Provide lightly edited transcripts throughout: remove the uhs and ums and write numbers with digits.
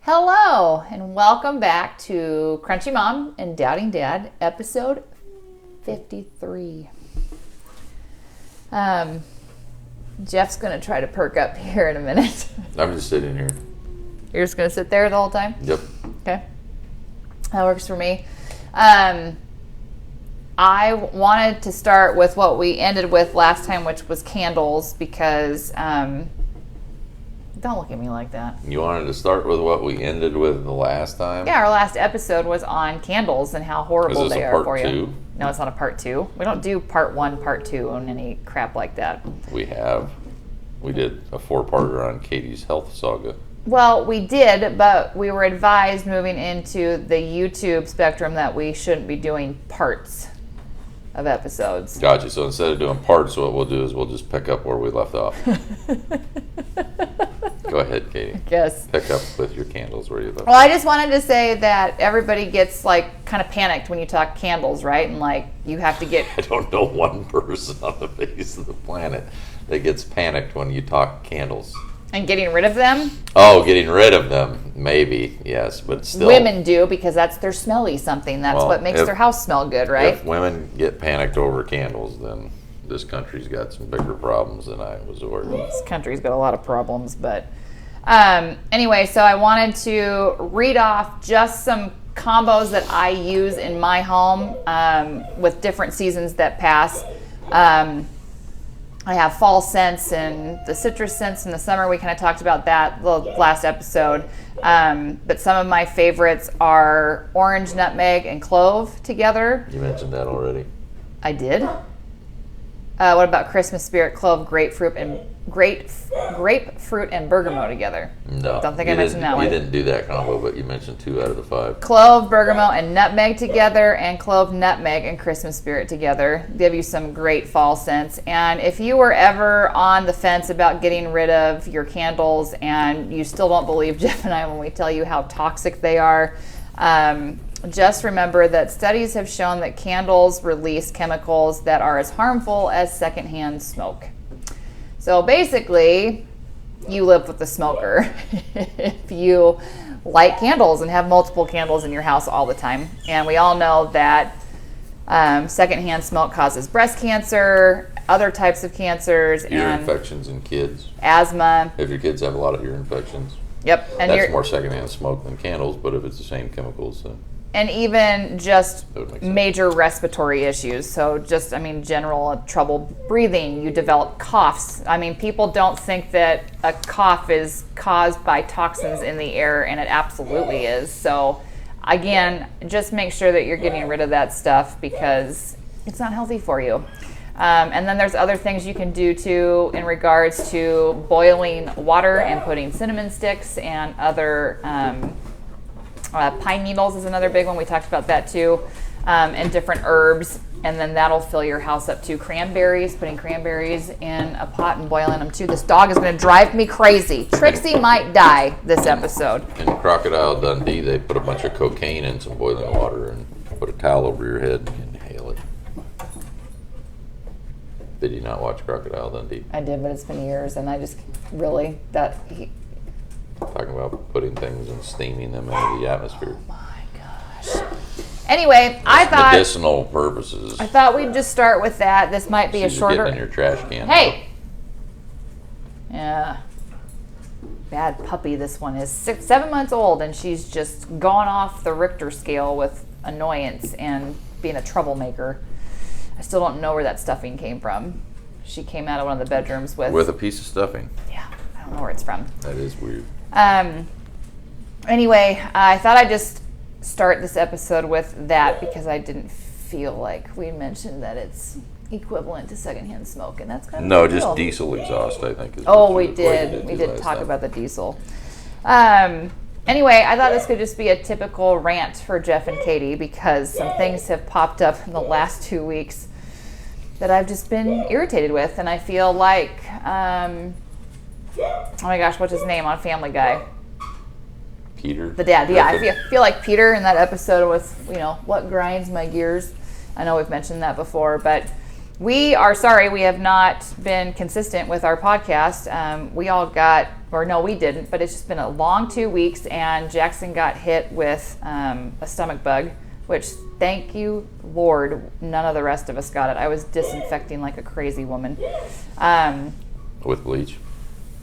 Hello, and welcome back to Crunchy Mom and Doubting Dad, episode 53. Jeff's going to try to perk up here in a minute. I'm just sitting here. You're just going to sit there the whole time? Yep. Okay. That works for me. I wanted to start with what we ended with last time, which was candles, because don't look at me like that. You wanted to start with what we ended with the last time? Yeah, our last episode was on candles and how horrible they are for you. Is this a part 2? No, it's not a part 2. We don't do part 1, part 2 on any crap like that. We have. We did a 4-parter on Katie's health saga. Well, we did, but we were advised moving into the YouTube spectrum that we shouldn't be doing parts of episodes. Gotcha. So instead of doing parts, what we'll do is we'll just pick up where we left off. Go ahead, Katie. Yes. Pick up with your candles where you left off. Well, I just wanted to say that everybody gets kind of panicked when you talk candles, right? And you have to get... I don't know one person on the face of the planet that gets panicked when you talk candles. And getting rid of them? Oh, getting rid of them. Maybe, yes, but still. Women do, because that's their smelly something. That's what makes their house smell good, right? If women get panicked over candles, then this country's got some bigger problems than I was aware of. This country's got a lot of problems, but anyway, so I wanted to read off just some combos that I use in my home with different seasons that pass. I have fall scents and the citrus scents in the summer. We kind of talked about that the last episode. But some of my favorites are orange, nutmeg, and clove together. You mentioned that already. I did. What about Christmas spirit, clove, grapefruit, and bergamot together? No. Don't think I mentioned that one. You didn't do that combo, but you mentioned 2 out of the 5. Clove, bergamot, and nutmeg together, and clove, nutmeg, and Christmas spirit together. Give you some great fall scents. And if you were ever on the fence about getting rid of your candles and you still don't believe Jeff and I when we tell you how toxic they are, just remember that studies have shown that candles release chemicals that are as harmful as secondhand smoke. So basically, you live with the smoker if you light candles and have multiple candles in your house all the time. And we all know that secondhand smoke causes breast cancer, other types of cancers, Ear and infections in kids. Asthma. If your kids have a lot of ear infections. Yep. And that's more secondhand smoke than candles, but if it's the same chemicals, then... And even just major respiratory issues. So just, general trouble breathing. You develop coughs. People don't think that a cough is caused by toxins in the air, and it absolutely is. So again, just make sure that you're getting rid of that stuff because it's not healthy for you. And then there's other things you can do too in regards to boiling water and putting cinnamon sticks and other... pine needles is another big one. We talked about that too. And different herbs. And then that'll fill your house up too. Cranberries, putting cranberries in a pot and boiling them too. This dog is going to drive me crazy. Trixie might die this episode. In Crocodile Dundee, they put a bunch of cocaine in some boiling water and put a towel over your head and inhale it. Did you not watch Crocodile Dundee? I did, but it's been years. And I just really, talking about putting things and steaming them into the atmosphere. Oh my gosh. Anyway, I thought... medicinal purposes. I thought we'd just start with that. This might be a shorter... Getting in your trash can. Hey! Yeah. Bad puppy this one is. 7 months old, and she's just gone off the Richter scale with annoyance and being a troublemaker. I still don't know where that stuffing came from. She came out of one of the bedrooms with... a piece of stuffing. Yeah, I don't know where it's from. That is weird. Anyway, I thought I'd just start this episode with that because I didn't feel like we mentioned that it's equivalent to secondhand smoke, and that's kind of no, just diesel exhaust. I think. We did talk about the diesel. Anyway, I thought this could just be a typical rant for Jeff and Katie because some things have popped up in the last 2 weeks that I've just been irritated with, and I feel like. Oh my gosh, what's his name on Family Guy? Peter. The dad, yeah. I feel like Peter in that episode with, what grinds my gears. I know we've mentioned that before, but we are sorry we have not been consistent with our podcast. We all got or no, we didn't, but it's just been a long 2 weeks, and Jackson got hit with a stomach bug, which, thank you, Lord, none of the rest of us got it. I was disinfecting like a crazy woman. With bleach?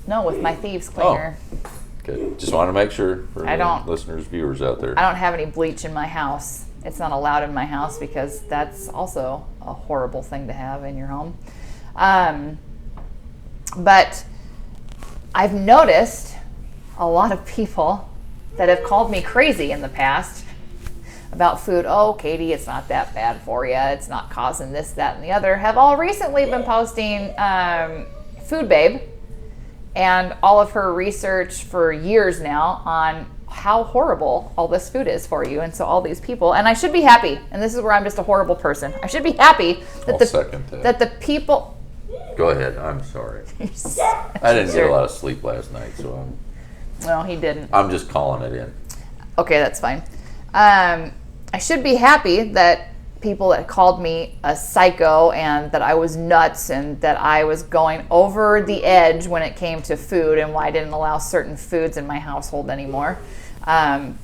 No, with my thieves cleaner. Oh. Okay. Just want to make sure for listeners, viewers out there. I don't have any bleach in my house. It's not allowed in my house because that's also a horrible thing to have in your home. But I've noticed a lot of people that have called me crazy in the past about food. Oh, Katie, it's not that bad for you. It's not causing this, that, and the other. Have all recently been posting Food Babe and all of her research for years now on how horrible all this food is for you. And so all these people, and I should be happy, and this is where I'm just a horrible person. I should be happy that that the people... Go ahead. I'm sorry. I didn't get a lot of sleep last night, so No, he didn't. I'm just calling it in. Okay, that's fine. I should be happy that people that called me a psycho and that I was nuts and that I was going over the edge when it came to food and why I didn't allow certain foods in my household anymore.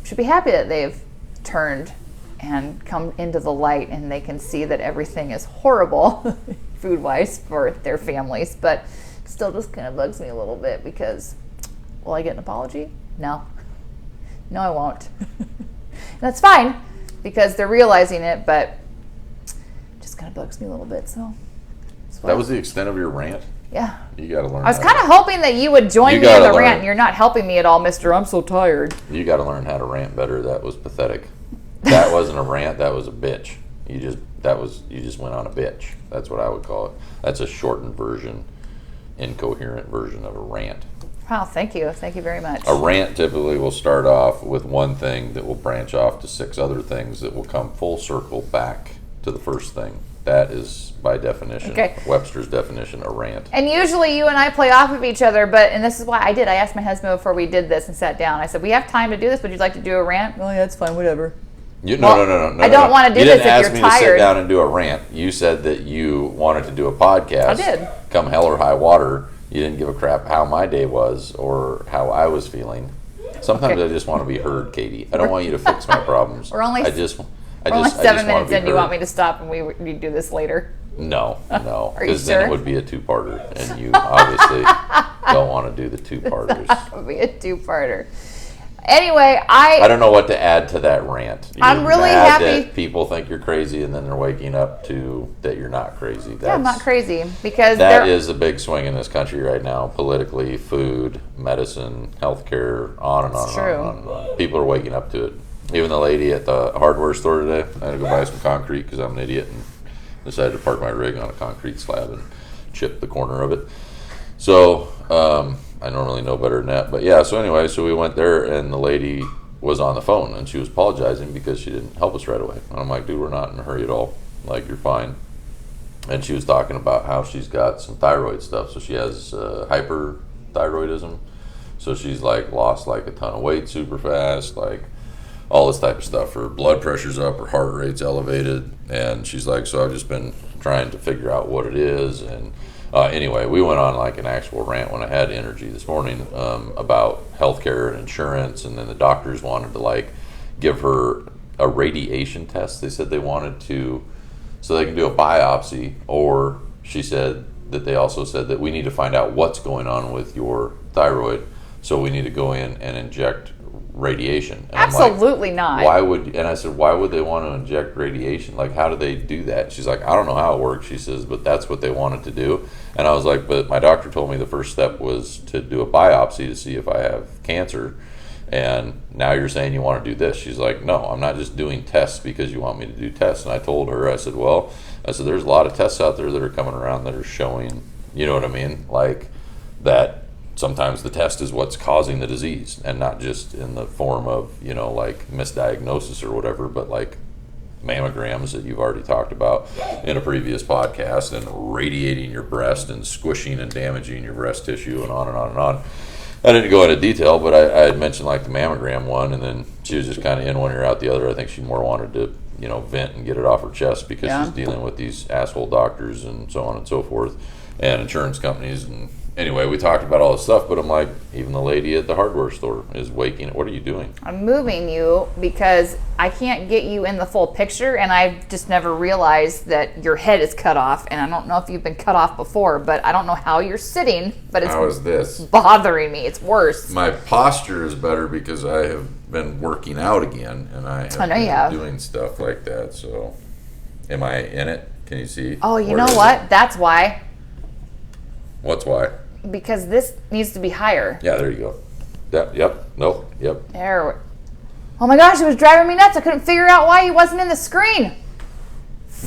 Should be happy that they've turned and come into the light and they can see that everything is horrible food-wise for their families, but it still just kind of bugs me a little bit because, will I get an apology? No, I won't. That's fine because they're realizing it, but just kind of bugs me a little bit. So that was the extent of your rant. Yeah, you got to learn. I was kind of hoping that you would join me in the rant, and you're not helping me at all, Mister. I'm so tired. You got to learn how to rant better. That was pathetic. That wasn't a rant. That was a bitch. You just went on a bitch. That's what I would call it. That's a shortened version, incoherent version of a rant. Wow, thank you very much. A rant typically will start off with one thing that will branch off to 6 other things that will come full circle back to the first thing. That is, by definition, Webster's definition, a rant. And usually you and I play off of each other, and this is why I asked my husband before we did this and sat down. I said, we have time to do this. Would you like to do a rant? Oh, yeah, it's fine, whatever. No. I don't want to do this if you're tired. You didn't ask me to sit down and do a rant. You said that you wanted to do a podcast. I did. Come hell or high water. You didn't give a crap how my day was or how I was feeling. Sometimes I just want to be heard, Katie. I don't want you to fix my problems. We're only 7 minutes in. You want me to stop and we do this later? No. Because then it would be a 2-parter, and you obviously don't want to do the 2-parters. It would be a 2-parter. Anyway, I don't know what to add to that rant. I'm really happy that people think you're crazy, and then they're waking up to that you're not crazy. I'm not crazy because that is a big swing in this country right now. Politically, food, medicine, healthcare, on and on and on and on. People are waking up to it. Even the lady at the hardware store today, I had to go buy some concrete because I'm an idiot and decided to park my rig on a concrete slab and chip the corner of it. So I normally know better than that. But yeah, so anyway, so we went there and the lady was on the phone and she was apologizing because she didn't help us right away. And I'm like, dude, we're not in a hurry at all. Like, you're fine. And she was talking about how she's got some thyroid stuff. So she has hyperthyroidism. So she's like lost like a ton of weight super fast, like all this type of stuff. Her blood pressure's up, her heart rate's elevated, and she's like, so I've just been trying to figure out what it is. And anyway, we went on like an actual rant when I had energy this morning about healthcare and insurance, and then the doctors wanted to like give her a radiation test. They said they wanted to, so they can do a biopsy, or she said that they also said that we need to find out what's going on with your thyroid, so we need to go in and inject radiation. And absolutely not. And I said, why would they want to inject radiation? Like, how do they do that? She's like, I don't know how it works. She says, but that's what they wanted to do. And I was like, but my doctor told me the first step was to do a biopsy to see if I have cancer. And now you're saying you want to do this. She's like, no, I'm not just doing tests because you want me to do tests. And I told her, I said, there's a lot of tests out there that are coming around that are showing, you know what I mean? Like that sometimes the test is what's causing the disease, and not just in the form of, you know, like misdiagnosis or whatever, but like mammograms that you've already talked about in a previous podcast, and radiating your breast and squishing and damaging your breast tissue and on and on and on. I didn't go into detail, but I had mentioned like the mammogram one, and then she was just kind of in one ear out the other. I think she more wanted to, you know, vent and get it off her chest because she's dealing with these asshole doctors and so on and so forth, and insurance companies and anyway, we talked about all this stuff, but I'm like, even the lady at the hardware store is waking. What are you doing? I'm moving you because I can't get you in the full picture, and I've just never realized that your head is cut off. And I don't know if you've been cut off before, but I don't know how you're sitting. But it's How is this? bothering me. It's worse. My posture is better because I have been working out again, and I have been doing stuff like that. So, am I in it? Can you see? Oh, you know what? That's why. What's why? Because this needs to be higher. Yeah, there you go. Yep. Nope. Yep. There. Oh my gosh, it was driving me nuts. I couldn't figure out why he wasn't in the screen.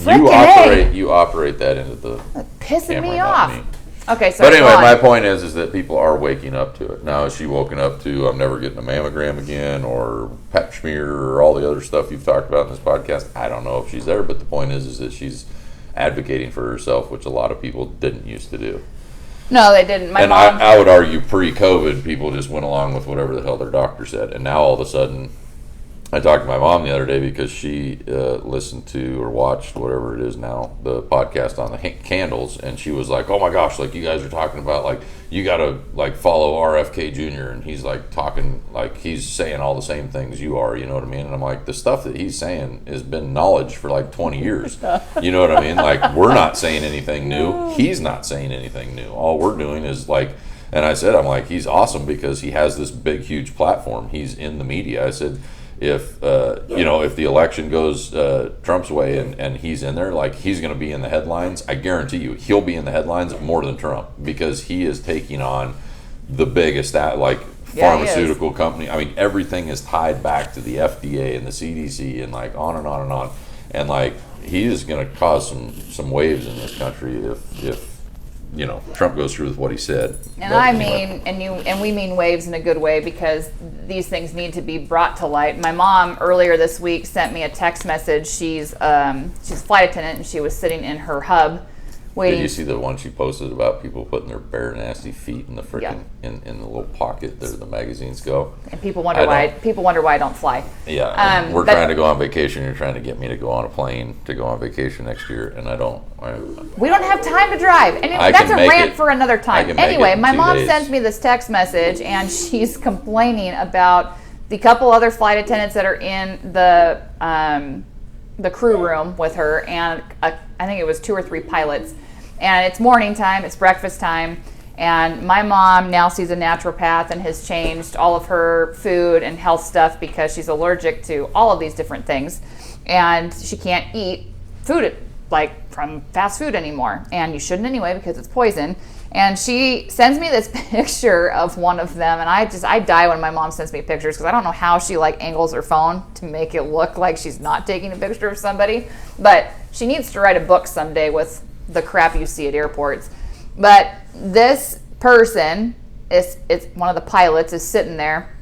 You operate that into the pissing camera, me not off. me. Okay, so but anyway, my point is that people are waking up to it. Now, is she woken up to I'm never getting a mammogram again, or pap smear, or all the other stuff you've talked about in this podcast? I don't know if she's there, but the point is that she's advocating for herself, which a lot of people didn't used to do. No, they didn't. My mom, I would argue pre-COVID, people just went along with whatever the hell their doctor said. And now all of a sudden, I talked to my mom the other day because she listened to or watched whatever it is now, the podcast on the candles. And she was like, oh my gosh, like you guys are talking about like, you got to like follow RFK Jr. And he's like talking, like he's saying all the same things you are, you know what I mean? And I'm like, the stuff that he's saying has been knowledge for like 20 years. You know what I mean? Like we're not saying anything new. He's not saying anything new. All we're doing is like, and I said, I'm like, he's awesome because he has this big, huge platform. He's in the media. I said, if the election goes Trump's way and he's in there, like he's going to be in the headlines. I guarantee you, he'll be in the headlines more than Trump because he is taking on the biggest pharmaceutical company. I mean, everything is tied back to the FDA and the CDC and like on and on and on. And like he is going to cause some waves in this country if Trump goes through with what he said. And we mean waves in a good way because these things need to be brought to light. My mom earlier this week sent me a text message. She's a flight attendant and she was sitting in her hub waiting. Did you see the one she posted about people putting their bare nasty feet in the freaking in the little pocket that the magazines go? And people wonder why I don't fly. Yeah, we're trying to go on vacation. You're trying to get me to go on a plane to go on vacation next year, and I don't. We don't have time to drive, and that's a rant for another time. Anyway, my mom sends me this text message, and she's complaining about the couple other flight attendants that are in the crew room with her, and I think it was 2 or 3 pilots. And it's morning time, it's breakfast time, and my mom now sees a naturopath and has changed all of her food and health stuff because she's allergic to all of these different things, and she can't eat food like from fast food anymore, and you shouldn't anyway because it's poison. And she sends me this picture of one of them, and I die when my mom sends me pictures because I don't know how she like angles her phone to make it look like she's not taking a picture of somebody. But she needs to write a book someday with the crap you see at airports. But this person it's one of the pilots is sitting there,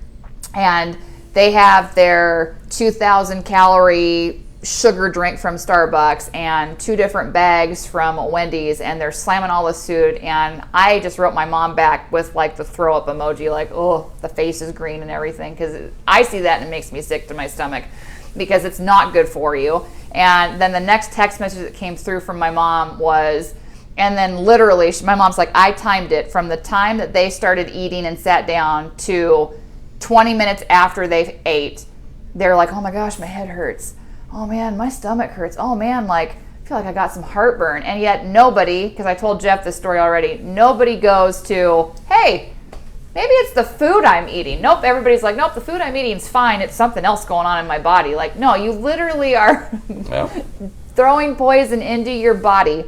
and they have their 2,000 calorie sugar drink from Starbucks and 2 different bags from Wendy's, and they're slamming all this food. And I just wrote my mom back with like the throw up emoji, like, oh, the face is green and everything, because I see that and it makes me sick to my stomach because it's not good for you. And then the next text message that came through from my mom was, and then literally my mom's like, I timed it from the time that they started eating and sat down to 20 minutes after they ate. They're like, oh my gosh, my head hurts. Oh man, my stomach hurts. Oh man, like I feel like I got some heartburn. And yet nobody, because I told Jeff this story already, nobody goes to, hey, maybe it's the food I'm eating. Nope, everybody's like, nope, the food I'm eating is fine. It's something else going on in my body. Like, no, you literally are throwing poison into your body,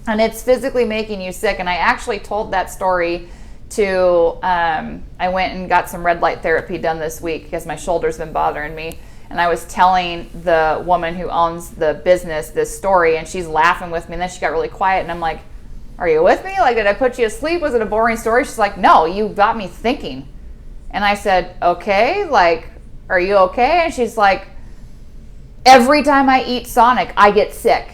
and it's physically making you sick. And I actually told that story to, I went and got some red light therapy done this week because my shoulder's been bothering me. And I was telling the woman who owns the business this story, and she's laughing with me. And then she got really quiet, and I'm like, are you with me? Like, did I put you asleep? Was it a boring story? She's like, no, you got me thinking. And I said, okay, like, are you okay? And she's like, every time I eat Sonic, I get sick.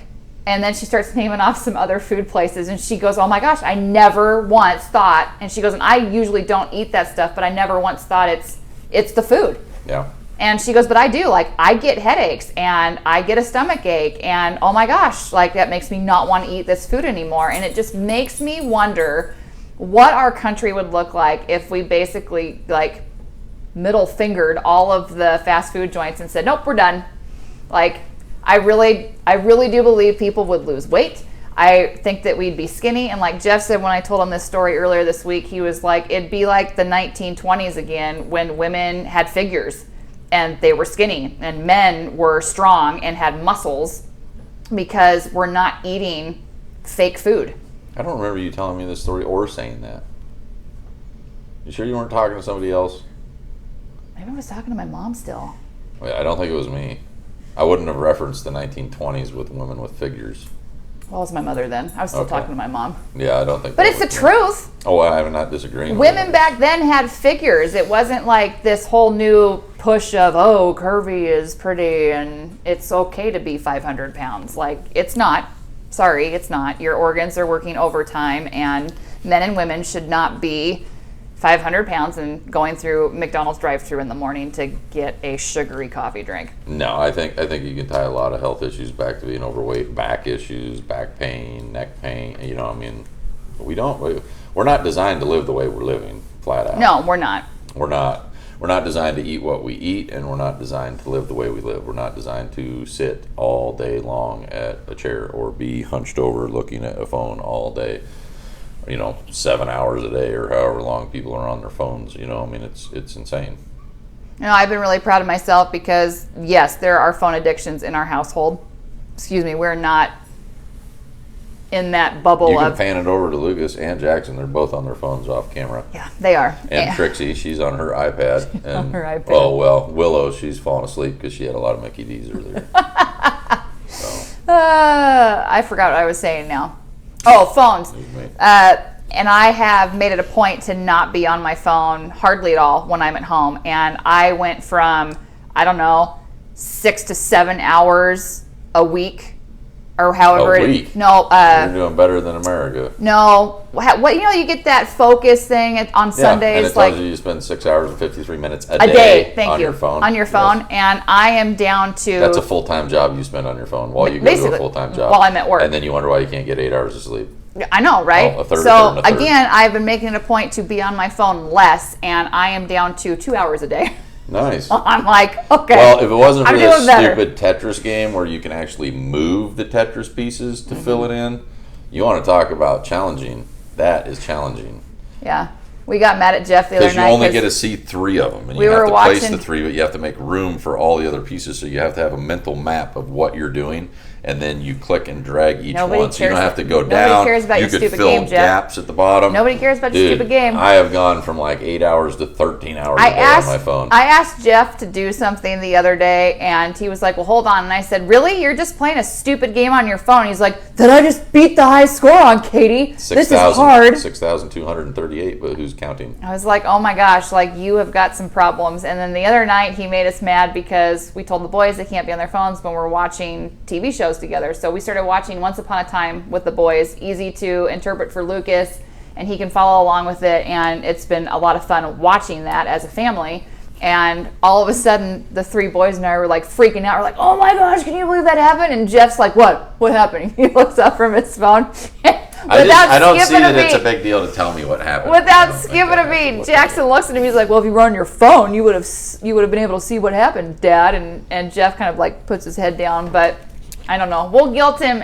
And then she starts naming off some other food places, and she goes, oh my gosh, I never once thought, and she goes, and I usually don't eat that stuff, but I never once thought it's the food. Yeah. And she goes, but I do, like, I get headaches and I get a stomach ache, and oh my gosh, like, that makes me not want to eat this food anymore. And it just makes me wonder what our country would look like if we basically like middle fingered all of the fast food joints and said, nope, we're done. Like, I really do believe people would lose weight. I think that we'd be skinny. And like Jeff said, when I told him this story earlier this week, he was like, it'd be like the 1920s again when women had figures and they were skinny and men were strong and had muscles because we're not eating fake food. I don't remember you telling me this story or saying that. You sure you weren't talking to somebody else? Maybe I was talking to my mom still. I don't think it was me. I wouldn't have referenced the 1920s with women with figures. Well, it was my mother then. I was still talking to my mom. Yeah, I don't think. But it's the truth. Oh, I'm not disagreeing. Women back then had figures. It wasn't like this whole new push of, oh, curvy is pretty and it's okay to be 500 pounds. Like, it's not. Sorry, it's not. Your organs are working overtime, and men and women should not be 500 pounds and going through McDonald's drive-thru in the morning to get a sugary coffee drink. No, I think you can tie a lot of health issues back to being overweight, back issues, back pain, neck pain. You know, I mean, we're not designed to live the way we're living, flat out. No, we're not. We're not designed to eat what we eat, and we're not designed to live the way we live. We're not designed to sit all day long at a chair or be hunched over looking at a phone all day. 7 hours a day or however long people are on their phones. I mean, it's insane. I've been really proud of myself because, yes, there are phone addictions in our household. Excuse me, we're not in that bubble You can of... pan it over to Lucas and Jackson. They're both on their phones off camera. Yeah, they are. And Trixie, she's on her iPad. And, on her iPad. Oh, well, Willow, she's fallen asleep because she had a lot of Mickey D's earlier. I forgot what I was saying now. Oh, phones. And I have made it a point to not be on my phone hardly at all when I'm at home. And I went from, 6 to 7 hours a week or however. A week? No. You're doing better than America. No. What you get that focus thing on Sundays. And it tells you spend 6 hours and 53 minutes a day. Thank on you. Your phone. On your phone. Yes. And I am down to... That's a full-time job you spend on your phone while you go to a full-time job. While I'm at work. And then you wonder why you can't get 8 hours of sleep. I know, right? Oh, a third, so a third. Again, I've been making it a point to be on my phone less, and I am down to 2 hours a day. Nice. I'm like, okay. Well, if it wasn't for this better. stupid Tetris game where you can actually move the Tetris pieces to fill it in, you want to talk about challenging. That is challenging. Yeah. We got mad at Jeff the other night. Because you only get to see 3 of them. And you have to place the 3, but you have to make room for all the other pieces. So you have to have a mental map of what you're doing. And then you click and drag each one. So you don't have to go down. Nobody cares about your stupid game, Jeff. You could fill gaps at the bottom. Nobody cares about your stupid game. I have gone from like 8 hours to 13 hours a day on my phone. I asked Jeff to do something the other day, and he was like, well, hold on. And I said, really? You're just playing a stupid game on your phone? He's like, did I just beat the high score on Katie? This is hard. 6,238, but who's counting? I was like, oh my gosh, like you have got some problems. And then the other night he made us mad because we told the boys they can't be on their phones when we're watching TV shows together. So we started watching Once Upon a Time with the boys, easy to interpret for Lucas, and he can follow along with it, and it's been a lot of fun watching that as a family. And all of a sudden, the 3 boys and I were like freaking out. We're like, oh my gosh, can you believe that happened? And Jeff's like, what? What happened? He looks up from his phone. I don't see that it's a big deal to tell me what happened. Without skipping a beat, Jackson looks at him. He's like, well, if you were on your phone, you would have been able to see what happened, Dad. And Jeff kind of like puts his head down, but I don't know. We'll guilt him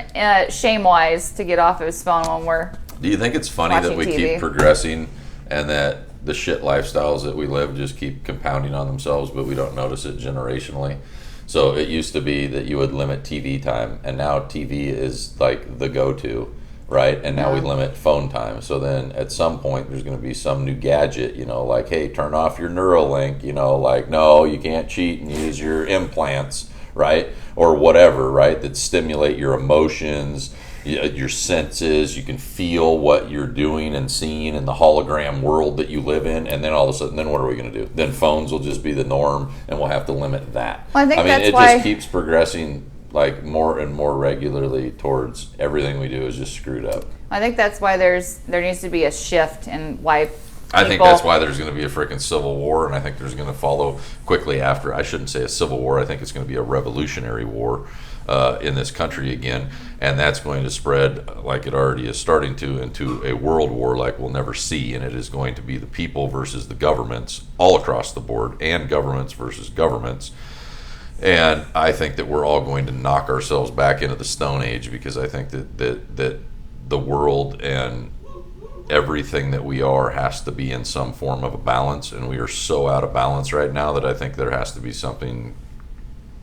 shame-wise to get off of his phone when we're Do you think it's funny that we TV. keep progressing and that the shit lifestyles that we live just keep compounding on themselves, but we don't notice it generationally? So it used to be that you would limit TV time, and now TV is like the go-to, right? And now we limit phone time. So then at some point there's going to be some new gadget, like, hey, turn off your Neuralink, like, no, you can't cheat and use your implants, right? Or whatever, right? That stimulate your emotions, your senses. You can feel what you're doing and seeing in the hologram world that you live in. And then all of a sudden, then what are we going to do? Then phones will just be the norm, and we'll have to limit that. Well, it just keeps progressing like more and more regularly towards everything we do is just screwed up. I think that's why there needs to be a shift in why I think that's why there's going to be a freaking civil war, and I think there's going to follow quickly after. I shouldn't say a civil war. I think it's going to be a revolutionary war in this country again, and that's going to spread, like it already is starting to, into a world war like we'll never see, and it is going to be the people versus the governments all across the board, and governments versus governments. And I think that we're all going to knock ourselves back into the Stone Age, because I think that the world and everything that we are has to be in some form of a balance, and we are so out of balance right now that I think there has to be something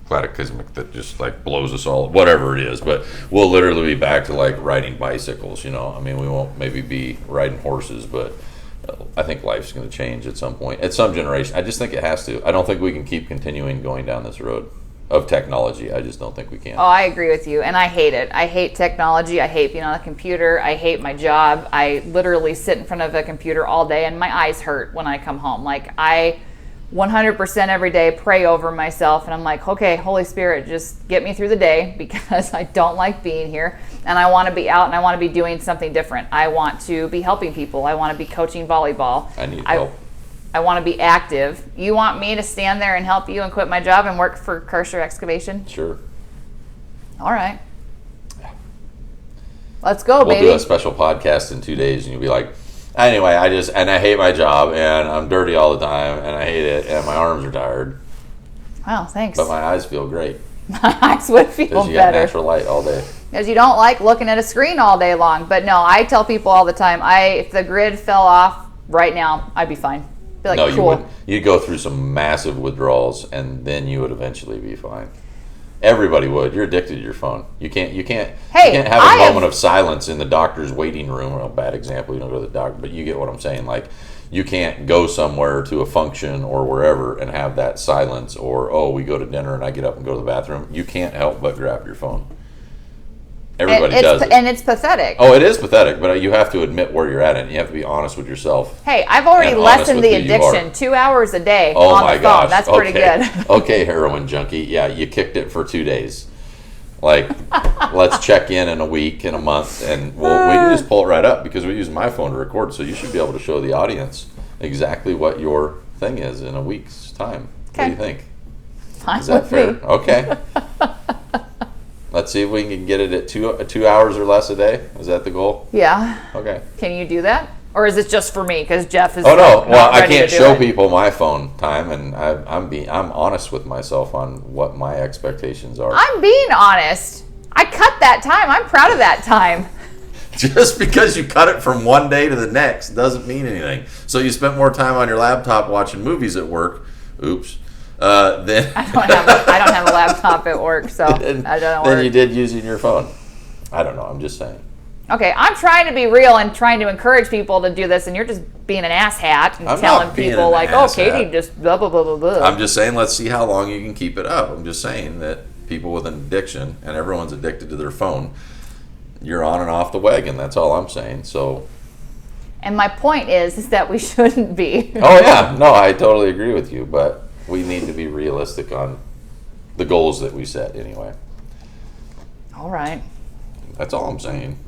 cataclysmic that just like blows us all, whatever it is. But we'll literally be back to like riding bicycles, you know. I mean, we won't maybe be riding horses, but I think life's going to change at some point, at some generation. I just think it has to. I don't think we can keep continuing going down this road of technology. I just don't think we can. Oh, I agree with you, and I hate it. I hate technology. I hate being on a computer. I hate my job. I literally sit in front of a computer all day, and my eyes hurt when I come home. Like, I 100% every day pray over myself, and I'm like, okay, Holy Spirit, just get me through the day, because I don't like being here, and I want to be out, and I want to be doing something different. I want to be helping people. I want to be coaching volleyball. I need help. I want to be active. You want me to stand there and help you and quit my job and work for Kirscher Excavation? Sure. All right. Let's go, baby. We'll do a special podcast in 2 days, and you'll be like, anyway, I hate my job, and I'm dirty all the time, and I hate it, and my arms are tired. Wow, thanks. But my eyes feel great. My eyes would feel because you better. got natural light all day. Because you don't like looking at a screen all day long. But no, I tell people all the time, if the grid fell off right now, I'd be fine. Be like, no, cool. You wouldn't. You'd go through some massive withdrawals, and then you would eventually be fine. Everybody would. You're addicted to your phone. You can't have a moment of silence in the doctor's waiting room. Well, bad example, you don't go to the doctor, but you get what I'm saying. Like, you can't go somewhere to a function or wherever and have that silence, or, we go to dinner and I get up and go to the bathroom. You can't help but grab your phone. Everybody does it. And it's pathetic. Oh, it is pathetic, but you have to admit where you're at, and you have to be honest with yourself. Hey, I've already lessened the addiction. 2 hours a day on the phone. Gosh. That's pretty good. Okay, heroin junkie. Yeah, you kicked it for 2 days. Like, let's check in a week, in a month, and we can just pull it right up, because we use my phone to record, so you should be able to show the audience exactly what your thing is in a week's time. Okay. What do you think? Fine is that with fair? Me. Okay. Let's see if we can get it at 2 hours or less a day. Is that the goal? Yeah. Okay. Can you do that? Or is it just for me? Because Jeff is. Oh no! Well, I can't show people my phone time, and I'm honest with myself on what my expectations are. I'm being honest. I cut that time. I'm proud of that time. Just because you cut it from one day to the next doesn't mean anything. So you spent more time on your laptop watching movies at work. Oops. Then I don't have a laptop at work, so I don't know. Then you did using your phone. I don't know. I'm just saying. Okay, I'm trying to be real and trying to encourage people to do this, and you're just being an asshat and telling people like, "Oh, Katie just blah blah blah blah blah." I'm just saying, let's see how long you can keep it up. I'm just saying that people with an addiction, and everyone's addicted to their phone, you're on and off the wagon. That's all I'm saying. So. And my point is that we shouldn't be. Oh yeah, no, I totally agree with you, but we need to be realistic on the goals that we set anyway. All right. That's all I'm saying.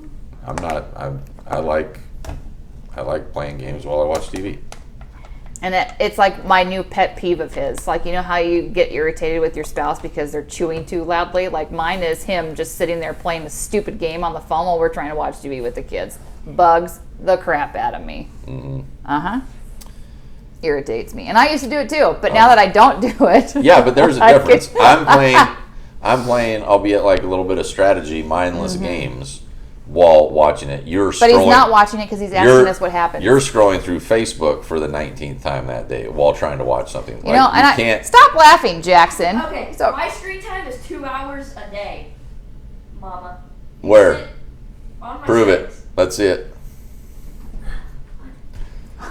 I like playing games while I watch TV. And it's like my new pet peeve of his. Like, you know how you get irritated with your spouse because they're chewing too loudly? Like, mine is him just sitting there playing a stupid game on the phone while we're trying to watch TV with the kids. Bugs the crap out of me. Mm-hmm. Uh-huh. Irritates me. And I used to do it too, but now that I don't do it. Yeah, but there's a difference. I'm playing, albeit like a little bit of strategy, mindless games while watching it. But he's not watching it because he's asking us what happens. You're scrolling through Facebook for the 19th time that day while trying to watch something. You know, and can't stop laughing, Jackson. Okay, so my screen time is 2 hours a day, Mama. Where? Prove it. Let's see it.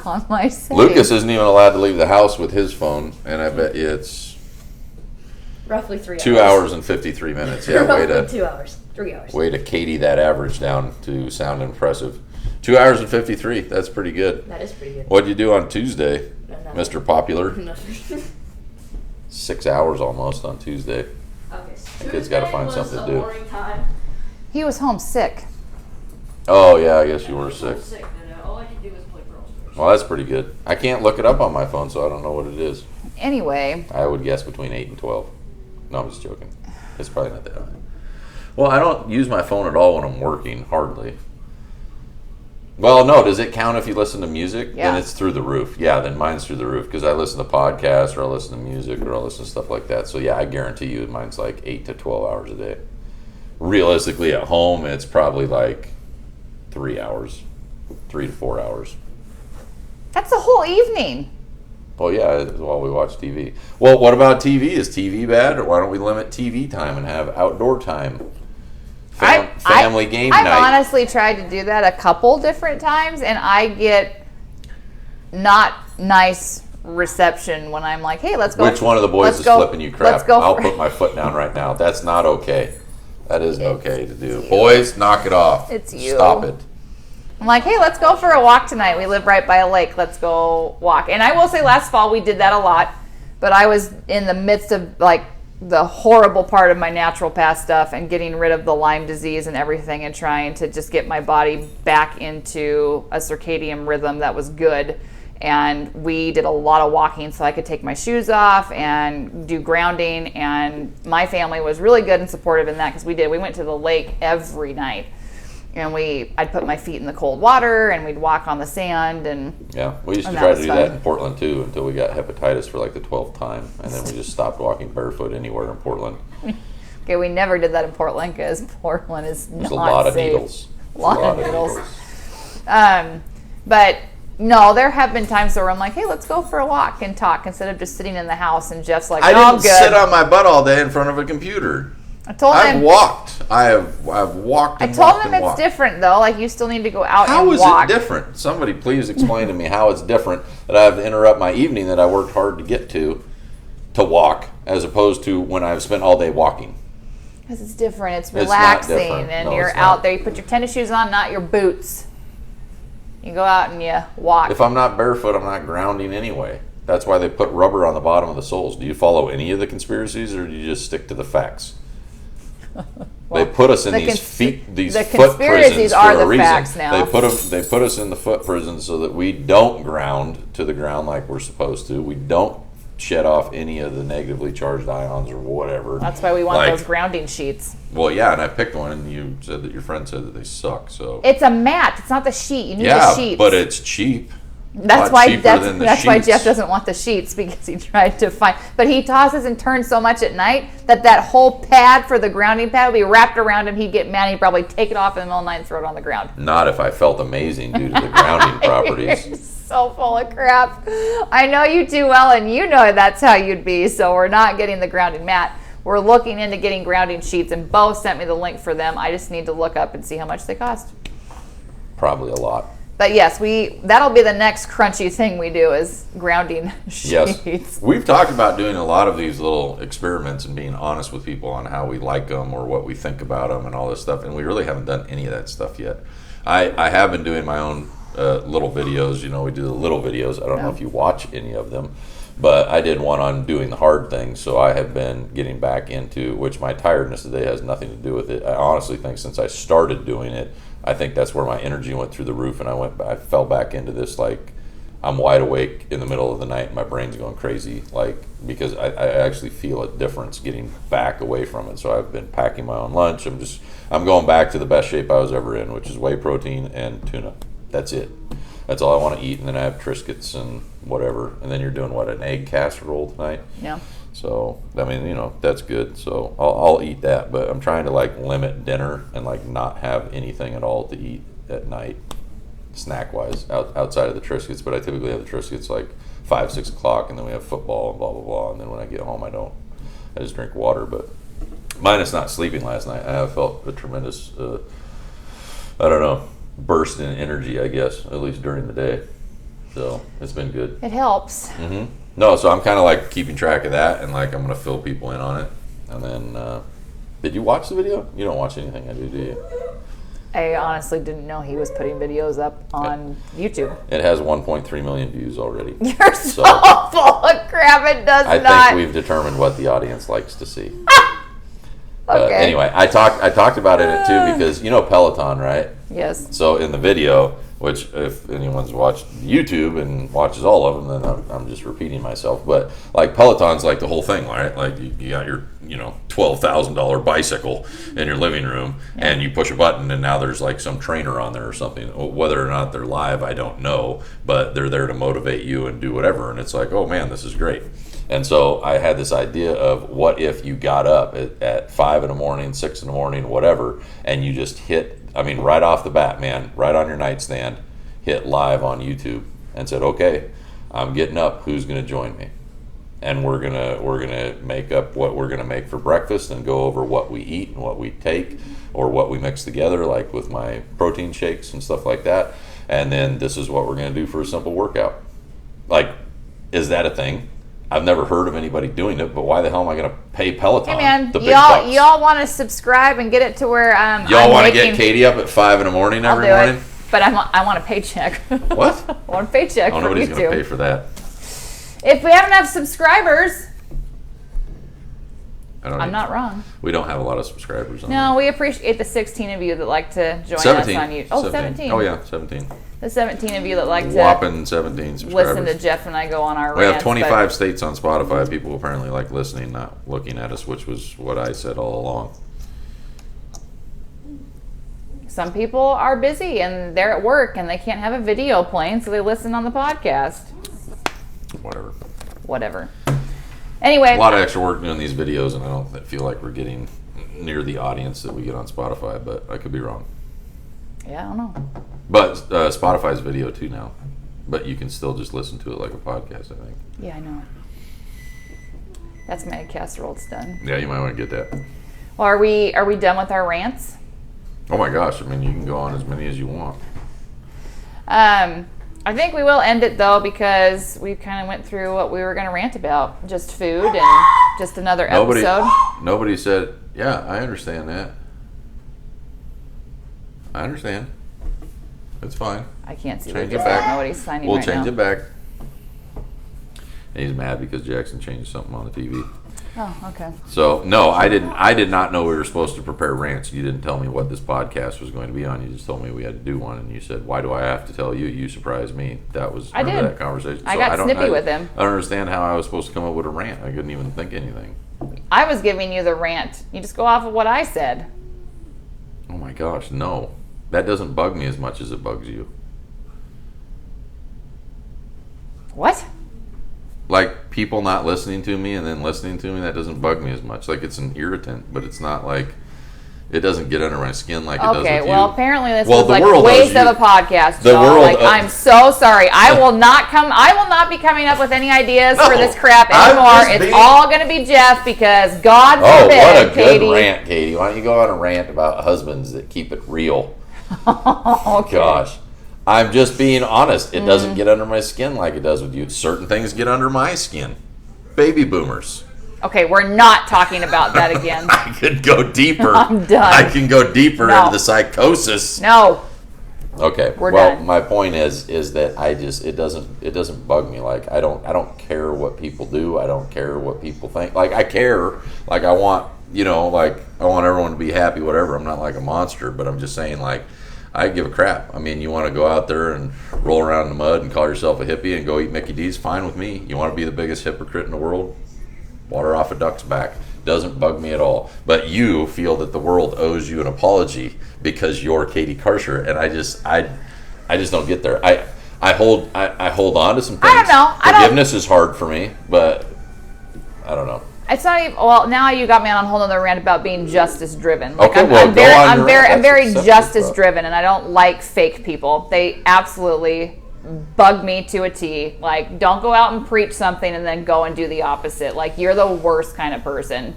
On my save. Lucas isn't even allowed to leave the house with his phone, and I bet you it's roughly 3 hours. 2 hours and 53 minutes. Yeah, roughly 2 hours. 3 hours. Way to Katie that average down to sound impressive. 2 hours and 53. That's pretty good. That is pretty good. What'd you do on Tuesday, Mr. Popular? Nothing. 6 hours almost on Tuesday. Okay, so The kid's got to find something to do. Time. He was homesick. Oh yeah, I guess you were sick. All I could do was play Brawl Stars. Well, that's pretty good. I can't look it up on my phone, so I don't know what it is. Anyway. I would guess between 8 and 12. No, I'm just joking. It's probably not that high. Well, I don't use my phone at all when I'm working, hardly. Well, no, does it count if you listen to music? Yeah. Then it's through the roof. Yeah, then mine's through the roof because I listen to podcasts or I listen to music or I listen to stuff like that. So, yeah, I guarantee you mine's like 8 to 12 hours a day. Realistically, at home, it's probably like 3 hours, 3 to 4 hours. That's a whole evening. Well, yeah, while we watch TV. Well, what about TV? Is TV bad? Or why don't we limit TV time and have outdoor time? Family game night. I've honestly tried to do that a couple different times, and I get not nice reception when I'm like, hey, let's go. Which one of the boys is flipping you crap? I'll put my foot down right now. That's not okay. That isn't okay to do. Boys, knock it off. It's you. Stop it. I'm like, hey, let's go for a walk tonight. We live right by a lake. Let's go walk. And I will say last fall we did that a lot, but I was in the midst of like the horrible part of my naturopath stuff and getting rid of the Lyme disease and everything and trying to just get my body back into a circadian rhythm that was good. And we did a lot of walking so I could take my shoes off and do grounding. And my family was really good and supportive in that because we went to the lake every night. And I'd put my feet in the cold water and we'd walk on the sand. And yeah, we used to try to do that in Portland too until we got hepatitis for like the 12th time. And then we just stopped walking barefoot anywhere in Portland. Okay, we never did that in Portland because Portland is not safe. There's a lot of needles. A lot of needles. But no, there have been times where I'm like, hey, let's go for a walk and talk instead of just sitting in the house. And Jeff's like, I I'm didn't good. sit on my butt all day in front of a computer. I've walked. I've walked and I told walked him and it's walked. different though. Like you still need to go out How and is walk. it different? Somebody please explain to me how it's different that I have to interrupt my evening that I worked hard to get to walk as opposed to when I've spent all day walking. Because it's different. It's It's not relaxing different. and No, you're it's out not. there. You put your tennis shoes on, not your boots. You go out and you walk. If I'm not barefoot, I'm not grounding anyway. That's why they put rubber on the bottom of the soles. Do you follow any of the conspiracies or do you just stick to the facts? Well, they put us in these foot prisons are for the a reason. facts now. They put us in the foot prisons so that we don't ground to the ground like we're supposed to. We don't shed off any of the negatively charged ions or whatever. That's why we want those grounding sheets. Well, yeah, and I picked one, and you said that your friend said that they suck. So it's a mat. It's not the sheet. You need the sheets. Yeah, but it's cheap. That's why why Jeff doesn't want the sheets because he tried to find. But he tosses and turns so much at night that whole pad for the grounding pad would be wrapped around him. He'd get mad. He'd probably take it off in the middle of the night and throw it on the ground. Not if I felt amazing due to the grounding properties. You're so full of crap. I know you too well, and you know that's how you'd be. So we're not getting the grounding mat. We're looking into getting grounding sheets, and Bo sent me the link for them. I just need to look up and see how much they cost. Probably a lot. But yes, that'll be the next crunchy thing we do is grounding sheets. Yes. We've talked about doing a lot of these little experiments and being honest with people on how we like them or what we think about them and all this stuff, and we really haven't done any of that stuff yet. I have been doing my own little videos. You know, we do the little videos. I don't know if you watch any of them, but I did one on doing the hard things, so I have been getting back into, which my tiredness today has nothing to do with it. I honestly think since I started doing it, I think that's where my energy went through the roof, and I fell back into this, like, I'm wide awake in the middle of the night and my brain's going crazy, like, because I actually feel a difference getting back away from it. So I've been packing my own lunch. I'm going back to the best shape I was ever in, which is whey protein and tuna. That's it. That's all I want to eat, and then I have Triscuits and whatever. And then you're doing what, an egg casserole tonight? Yeah. So, I mean, you know, that's good. So I'll eat that, but I'm trying to like limit dinner and like not have anything at all to eat at night, snack wise, outside of the Triscuits. But I typically have the Triscuits like 5, 6 o'clock, and then we have football and blah blah blah. And then when I get home, I just drink water. But minus not sleeping last night, I have felt a tremendous, burst in energy, I guess, at least during the day. So it's been good. It helps. Mm-hmm. No, so I'm kind of like keeping track of that, and like I'm going to fill people in on it. And then, did you watch the video? You don't watch anything I do you? I honestly didn't know he was putting videos up on YouTube. It has 1.3 million views already. You're so full of crap. It does not. I think we've determined what the audience likes to see. Okay. Anyway, I talked about it too because you know Peloton, right? Yes. So in the video, which if anyone's watched YouTube and watches all of them, then I'm just repeating myself. But like Peloton's like the whole thing, right? Like you got your $12,000 bicycle in your living room, and you push a button, and now there's like some trainer on there or something. Whether or not they're live, I don't know, but they're there to motivate you and do whatever. And it's like, oh man, this is great. And so I had this idea of what if you got up at 5 in the morning, 6 in the morning, whatever, and you just hit, right off the bat, man, right on your nightstand, hit live on YouTube and said, okay, I'm getting up. Who's going to join me? And we're gonna make up what we're gonna make for breakfast and go over what we eat and what we take or what we mix together, like with my protein shakes and stuff like that. And then this is what we're gonna do for a simple workout. Like, is that a thing? I've never heard of anybody doing it, but why the hell am I gonna pay Peloton? Hey man, the big y'all want to subscribe and get it to where y'all want to get Katie up at 5 in the morning every morning? It, but I want a paycheck. What? I want a paycheck. Oh, nobody's gonna pay for that. If we have enough subscribers, I'm not wrong. We don't have a lot of subscribers on No, we appreciate the 16 of you that like to join 17. us on YouTube. Oh, 17. Oh, yeah, 17. The 17 of you that like whopping 17 subscribers. listen to Jeff and I go on our We rants. have 25 states on Spotify. People apparently like listening, not looking at us, which was what I said all along. Some people are busy and they're at work and they can't have a video playing, so they listen on the podcast. Whatever. Anyway. A lot of extra work doing these videos, and I don't feel like we're getting near the audience that we get on Spotify, but I could be wrong. Yeah, I don't know. But Spotify's video too now. But you can still just listen to it like a podcast, I think. Yeah, I know. That's my casserole. It's done. Yeah, you might want to get that. Well, are we done with our rants? Oh my gosh, you can go on as many as you want. I think we will end it though because we kind of went through what we were going to rant about, just food and just another episode. Nobody said, yeah, I understand that. I understand. It's fine. I can't see change what it back. Nobody's signing we'll right change now. it back. And he's mad because Jackson changed something on the TV. Oh, okay. So no, I did not know we were supposed to prepare rants. You didn't tell me what this podcast was going to be on. You just told me we had to do one, and you said, "Why do I have to tell you?" You surprised me. That was that conversation. I got snippy with him. I don't understand how I was supposed to come up with a rant. I couldn't even think anything. I was giving you the rant. You just go off of what I said. Oh my gosh, no. That doesn't bug me as much as it bugs you. What? Like people not listening to me and then listening to me, that doesn't bug me as much. Like it's an irritant, but it's not like it doesn't get under my skin like it does with you. Okay, well apparently this was like a waste of a podcast. I'm so sorry. I will not be coming up with any ideas for this crap anymore. It's all going to be Jeff because God forbid, what a Katie. good rant, Katie. Why don't you go on a rant about husbands that keep it real? Okay. Gosh. I'm just being honest. It doesn't get under my skin like it does with you. Certain things get under my skin. Baby boomers. Okay, we're not talking about that again. I could go deeper. I'm done. I can go deeper into the psychosis. No. Okay. We're done. My point is that it doesn't bug me. Like I don't care what people do. I don't care what people think. Like I care. Like I want I want everyone to be happy. Whatever. I'm not like a monster, but I'm just saying like. I give a crap. I mean, you want to go out there and roll around in the mud and call yourself a hippie and go eat Mickey D's, fine with me. You want to be the biggest hypocrite in the world? Water off a duck's back. Doesn't bug me at all. But you feel that the world owes you an apology because you're Katie Karsher, and I just don't get there. I hold on to some things. I don't know. Forgiveness is hard for me, but I don't know. It's not even. Well, now you got me on a whole other rant about being justice driven. Like, okay, I'm very That's justice driven, and I don't like fake people. They absolutely bug me to a T. Like, don't go out and preach something and then go and do the opposite. Like, you're the worst kind of person.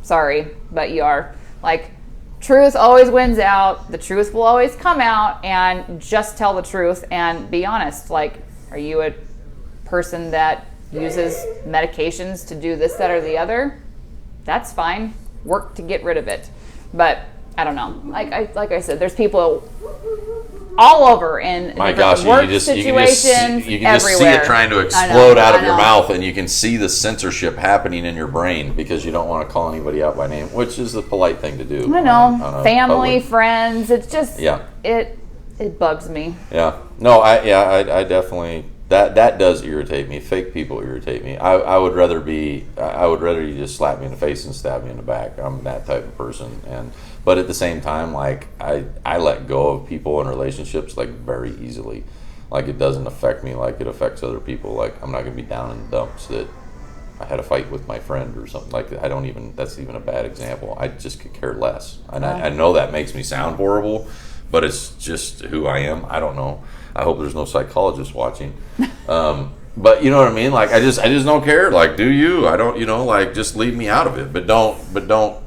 Sorry, but you are. Like, truth always wins out. The truth will always come out, and just tell the truth and be honest. Like, are you a person that uses medications to do this, that, or the other? That's fine. Work to get rid of it. But I don't know. Like I said, there's people all over in work situations. You can just see it trying to explode out of your mouth, and you can see the censorship happening in your brain because you don't want to call anybody out by name, which is the polite thing to do. I know. Family, friends. It's just It bugs me. Yeah. No, I definitely that does irritate me. Fake people irritate me. I would rather you just slap me in the face and stab me in the back. I'm that type of person. But at the same time, like I let go of people in relationships like very easily. Like it doesn't affect me like it affects other people. Like I'm not gonna be down in the dumps that I had a fight with my friend or something like that. That's even a bad example. I just could care less. And I know that makes me sound horrible, but it's just who I am. I don't know. I hope there's no psychologist watching. But you know what I mean? Like I just don't care. Like, do you? I don't, like just leave me out of it. But don't,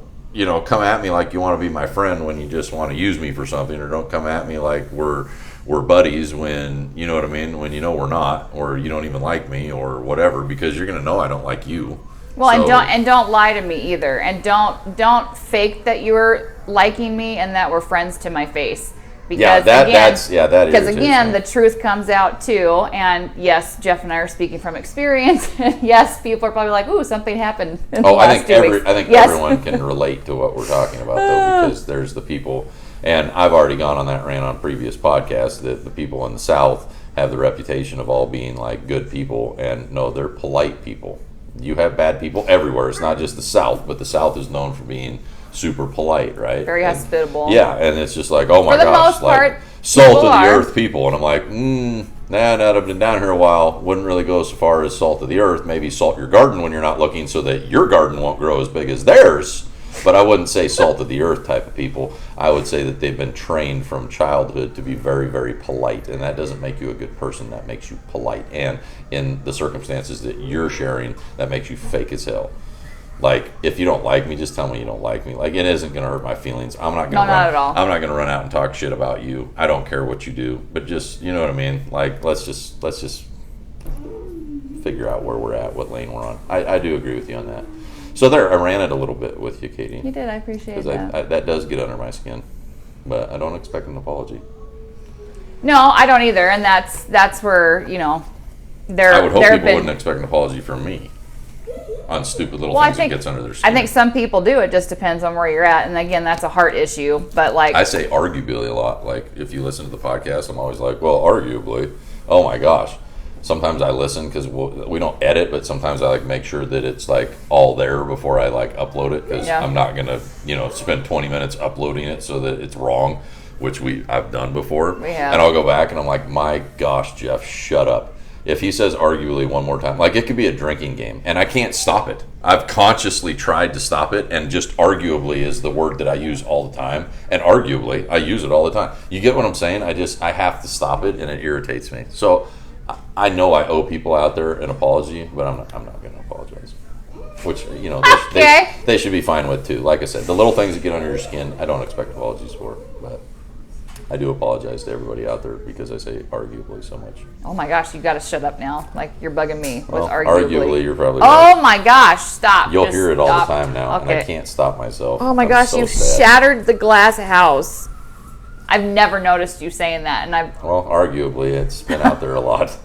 come at me like you want to be my friend when you just want to use me for something, or don't come at me like we're buddies when, you know what I mean, when we're not, or you don't even like me or whatever, because you're going to know I don't like you. Well, so, and don't lie to me either. And don't fake that you're liking me and that we're friends to my face. Because because again, the truth comes out too. And yes, Jeff and I are speaking from experience. Yes, people are probably like, "Ooh, something happened." I think everyone can relate to what we're talking about, though, because there's the people, and I've already gone on that rant on previous podcasts that the people in the South have the reputation of all being like good people, and no, they're polite people. You have bad people everywhere. It's not just the South, but the South is known for being super polite, right? Very hospitable. Yeah, and it's just like, oh my gosh, like salt of the earth people. And I'm like, now I've been down here a while, wouldn't really go so far as salt of the earth. Maybe salt your garden when you're not looking so that your garden won't grow as big as theirs. But I wouldn't say salt of the earth type of people. I would say that they've been trained from childhood to be very, very polite. And that doesn't make you a good person. That makes you polite. And in the circumstances that you're sharing, that makes you fake as hell. Like, if you don't like me, just tell me you don't like me. Like, it isn't going to hurt my feelings. I'm not going to not at all. I'm not going to run out and talk shit about you. I don't care what you do. But just, you know what I mean? Like, let's just figure out where we're at, what lane we're on. I do agree with you on that. So there, I ran it a little bit with you, Katie. You did. I appreciate that. Because that does get under my skin. But I don't expect an apology. No, I don't either. And that's where, I would hope people wouldn't expect an apology from me on stupid little things that gets under their skin. I think some people do. It just depends on where you're at. And again, that's a heart issue. But like, I say arguably a lot. Like, if you listen to the podcast, I'm always like, well, arguably. Oh my gosh. Sometimes I listen because we don't edit, but sometimes I like make sure that it's like all there before I like upload it, because I'm not gonna spend 20 minutes uploading it so that it's wrong, which I've done before. And I'll go back and I'm like, my gosh, Jeff, shut up. If he says arguably one more time, like, it could be a drinking game and I can't stop it. I've consciously tried to stop it, and just arguably is the word that I use all the time, and arguably I use it all the time. You get what I'm saying? I have to stop it, and it irritates me. So I know I owe people out there an apology, but I'm not going to apologize. Which, they should be fine with too. Like I said, the little things that get under your skin, I don't expect apologies for, but I do apologize to everybody out there because I say arguably so much. Oh my gosh, you got to shut up now. Like, you're bugging me with arguably. You're probably right. Oh my gosh, stop. You'll hear it all the time now, and I can't stop myself. Oh my gosh, you shattered the glass house. I've never noticed you saying that, and Well, arguably, it's been out there a lot.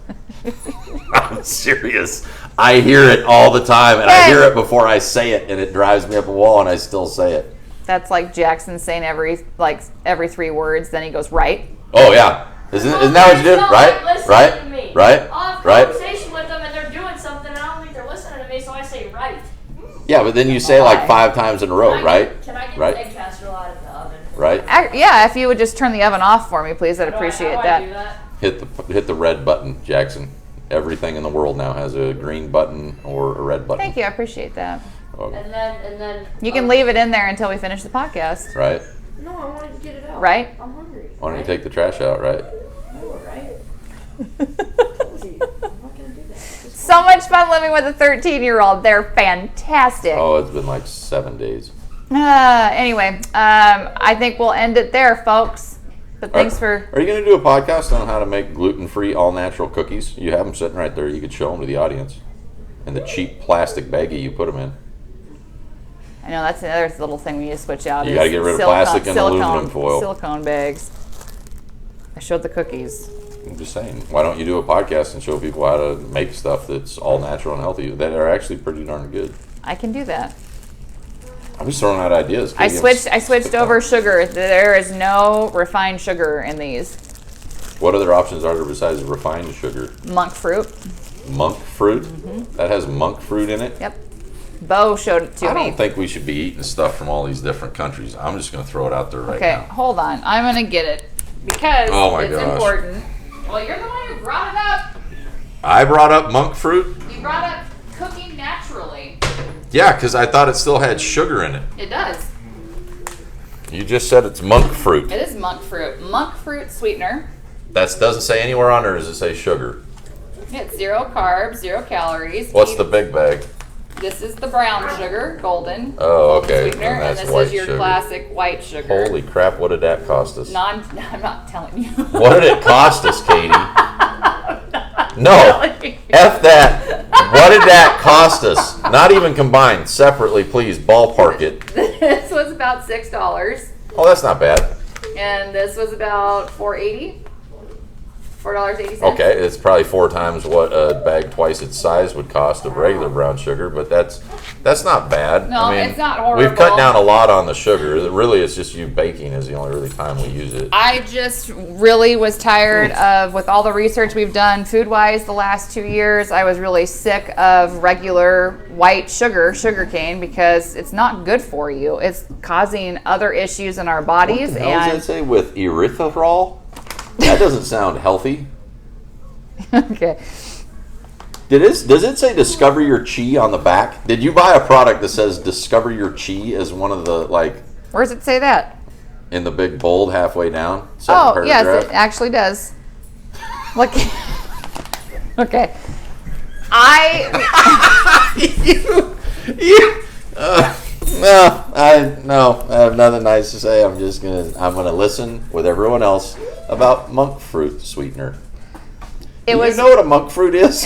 I'm serious. I hear it all the time, and I hear it before I say it, and it drives me up a wall, and I still say it. That's like Jackson saying every 3 words, then he goes, right? Oh, yeah. Isn't that what you do? Right? I'll have a conversation with them, and they're doing something, and I don't think they're listening to me, so I say right. Yeah, but then you say like 5 times in a row, right? Can I get the egg casserole out of the oven? Right? Yeah, if you would just turn the oven off for me, please, I'd appreciate that. Do that? Hit the red button, Jackson. Everything in the world now has a green button or a red button. Thank you, I appreciate that. Okay. And then you can leave it in there until we finish the podcast. Right? No, I wanted to get it out. Right? I'm hungry. Why don't you take the trash out, right? No, right? I'm not gonna do that. So much fun living with a 13-year-old. They're fantastic. Oh, it's been like 7 days. Anyway, I think we'll end it there, folks. But thanks for... Are you going to do a podcast on how to make gluten-free, all-natural cookies? You have them sitting right there. You could show them to the audience. And the cheap plastic baggie you put them in. I know, that's another little thing we need to switch out. You got to get rid of plastic and aluminum foil. Silicone bags. I showed the cookies. I'm just saying, why don't you do a podcast and show people how to make stuff that's all natural and healthy that are actually pretty darn good? I can do that. I'm just throwing out ideas. I switched over sugar. There is no refined sugar in these. What other options are there besides refined sugar? Monk fruit. Monk fruit? That has monk fruit in it? Yep. Bo showed it to I me. don't think we should be eating stuff from all these different countries. I'm just going to throw it out there right now. Okay, hold on. I'm going to get it because it's gosh. important. Well, you're the one who brought it up. I brought up monk fruit? You brought up cooking naturally. Yeah, because I thought it still had sugar in it. It does. You just said it's monk fruit. It is monk fruit. Monk fruit sweetener. That doesn't say anywhere on there, does it say sugar? It's 0 carbs, 0 calories. What's the big bag? This is the brown sugar, golden. Oh, golden okay. Sweetener, And that's and this white is your sugar. classic white sugar. Holy crap, what did that cost us? I'm not telling you. What did it cost us, Katie? No. F that. What did that cost us? Not even combined. Separately, please. Ballpark it. This was about $6. Oh, that's not bad. And this was about $4.80. $4.80. Okay, it's probably 4 times what a bag twice its size would cost of regular brown sugar, but that's not bad. No, I mean, it's not horrible. We've cut down a lot on the sugar. Really, it's just you baking is the only really time we use it. I just really was tired of, with all the research we've done food-wise the last 2 years, I was really sick of regular white sugar cane, because it's not good for you. It's causing other issues in our bodies. What the hell does that say with erythritol? That doesn't sound healthy. Okay. Does it say Discover Your Chi on the back? Did you buy a product that says Discover Your Chi as one of the, Where does it say that? in the big bold halfway down? Second Yes, paragraph? it actually does. Look. Okay. No, I have nothing nice to say. I'm gonna listen with everyone else about monk fruit sweetener. Do you know what a monk fruit is?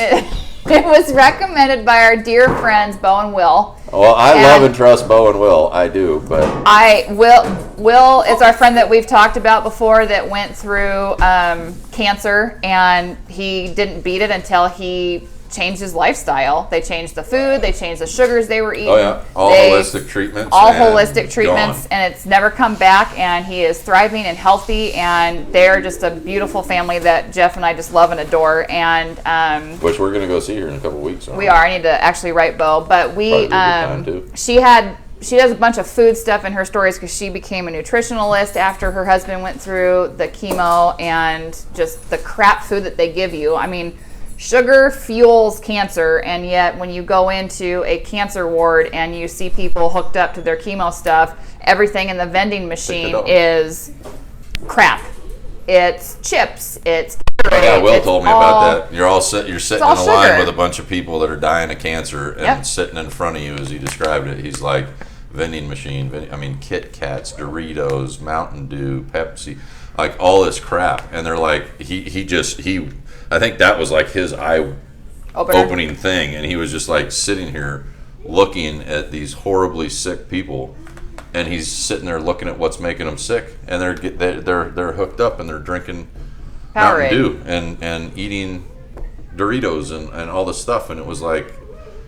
It was recommended by our dear friends Bo and Will. Well, I love and trust Bo and Will. I do, but Will is our friend that we've talked about before that went through cancer, and he didn't beat it until he changed his lifestyle. They changed the food, they changed the sugars they were eating. Oh yeah, holistic treatments. Gone. And it's never come back, and he is thriving and healthy, and they're just a beautiful family that Jeff and I just love and adore. And which we're gonna go see here in a couple of weeks. We are. I need to actually write Bo, but she does a bunch of food stuff in her stories because she became a nutritionalist after her husband went through the chemo and just the crap food that they give you. I mean, sugar fuels cancer, and yet when you go into a cancer ward and you see people hooked up to their chemo stuff, everything in the vending machine is crap. It's chips. It's yeah. Will told me about that. You're sitting in a line sugar with a bunch of people that are dying of cancer, and sitting in front of you, as he described it, he's like, vending machine. Kit Kats, Doritos, Mountain Dew, Pepsi, like all this crap, and they're like, he. I think that was like his eye-opening thing, and he was just like sitting here looking at these horribly sick people, and he's sitting there looking at what's making them sick, and they're hooked up and they're drinking Mountain Dew and eating Doritos and all this stuff, and it was like,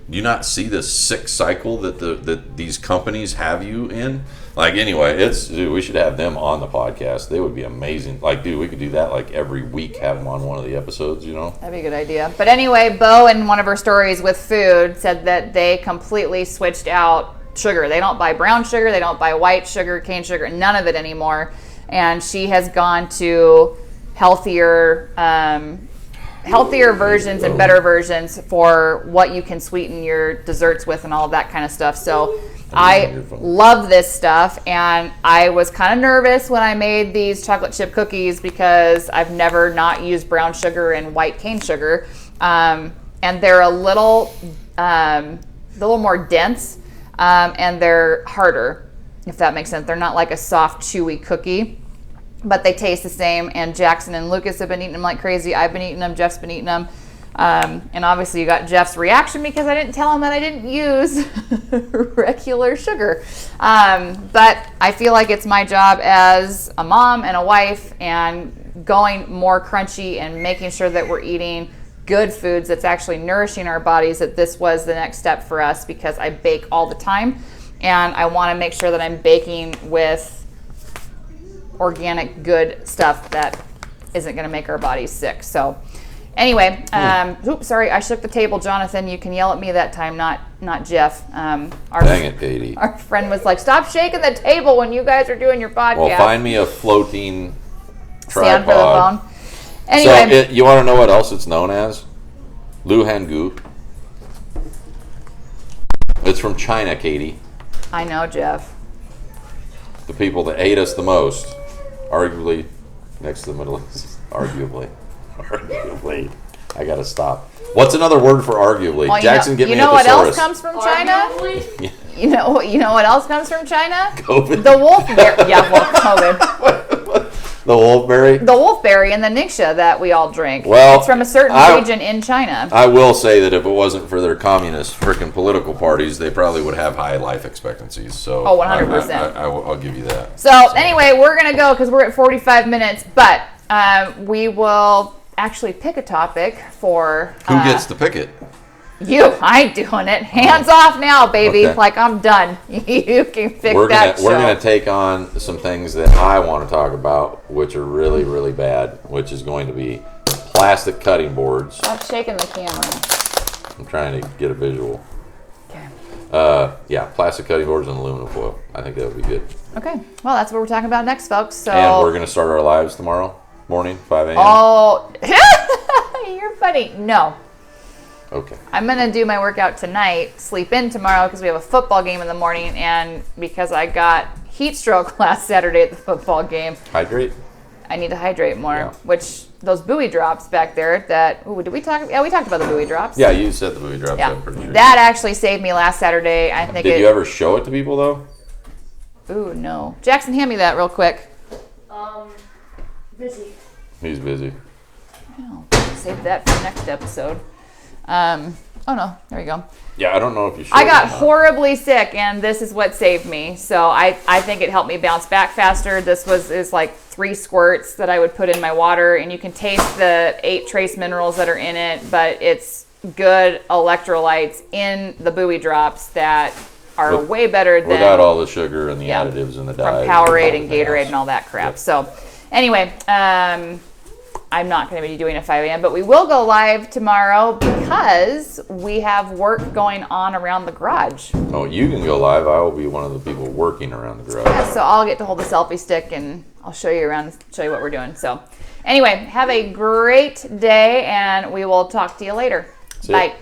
do you not see this sick cycle that these companies have you in? Like, anyway, we should have them on the podcast. They would be amazing. Like, dude, we could do that like every week, have them on one of the episodes, you know? That'd be a good idea. But anyway, Bo, in one of her stories with food, said that they completely switched out sugar. They don't buy brown sugar. They don't buy white sugar, cane sugar, none of it anymore. And she has gone to healthier versions and better versions for what you can sweeten your desserts with and all of that kind of stuff. So I love this stuff, and I was kind of nervous when I made these chocolate chip cookies because I've never not used brown sugar and white cane sugar, and they're a little more dense, and they're harder, if that makes sense. They're not like a soft, chewy cookie, but they taste the same, and Jackson and Lucas have been eating them like crazy. I've been eating them. Jeff's been eating them. And obviously you got Jeff's reaction because I didn't tell him that I didn't use regular sugar. But I feel like it's my job as a mom and a wife, and going more crunchy and making sure that we're eating good foods that's actually nourishing our bodies, that this was the next step for us, because I bake all the time, and I want to make sure that I'm baking with organic, good stuff that isn't going to make our bodies sick. So anyway, oops, sorry, I shook the table, Jonathan. You can yell at me that time, not Jeff. Dang it, Katie. Our friend was like, stop shaking the table when you guys are doing your podcast. Well, find me a floating Stand tripod. for the phone. Anyway. So, you want to know what else it's known as? Luhan Gu. It's from China, Katie. I know, Jeff. The people that hate us the most, arguably, next to the Middle East. Arguably. I gotta stop. What's another word for arguably? Well, Jackson, get me a You know what else thesaurus. comes from China? Arguably? You know what else comes from China? COVID. The wolfberry. Yeah, well, COVID. The wolfberry? The wolfberry and the nixia that we all drink. Well, it's from a certain region in China. I will say that if it wasn't for their communist freaking political parties, they probably would have high life expectancies. So, 100%. I'll give you that. So anyway, we're going to go because we're at 45 minutes, but we will actually pick a topic for... Who gets to pick it? You. I ain't doing it. Hands off now, baby. Okay. Like, I'm done. You can pick We're show. gonna take on some things that I want to talk about, which are really, really bad, which is going to be plastic cutting boards. Stop shaking the camera. I'm trying to get a visual. Okay. Yeah, plastic cutting boards and aluminum foil. I think that would be good. Okay. Well, that's what we're talking about next, folks. So. And we're gonna start our lives tomorrow morning, 5 a.m. Oh, you're funny. No. Okay. I'm going to do my workout tonight, sleep in tomorrow because we have a football game in the morning, and because I got heat stroke last Saturday at the football game. Hydrate. I need to hydrate more, Yeah. which those buoy drops back there that, did we talk? Yeah, we talked about the buoy drops. Yeah, you said the movie drops. Yeah. I'm pretty sure. That actually saved me last Saturday. I think Did you ever show it to people though? Ooh, no. Jackson, hand me that real quick. Busy. He's busy. Oh, save that for next episode. Oh no, there we go. Yeah, I don't know if you should. I got horribly sick, and this is what saved me. So I think it helped me bounce back faster. This is like 3 squirts that I would put in my water, and you can taste the 8 trace minerals that are in it, but it's good electrolytes in the buoy drops that are way better than without all the sugar and the additives and the dye. from Powerade and Gatorade and all that crap. Yep. So anyway, I'm not going to be doing a 5 a.m., but we will go live tomorrow because we have work going on around the garage. Oh, you can go live. I will be one of the people working around the garage. Yeah, so I'll get to hold the selfie stick and I'll show you around, show you what we're doing. So anyway, have a great day and we will talk to you later. See ya. Bye.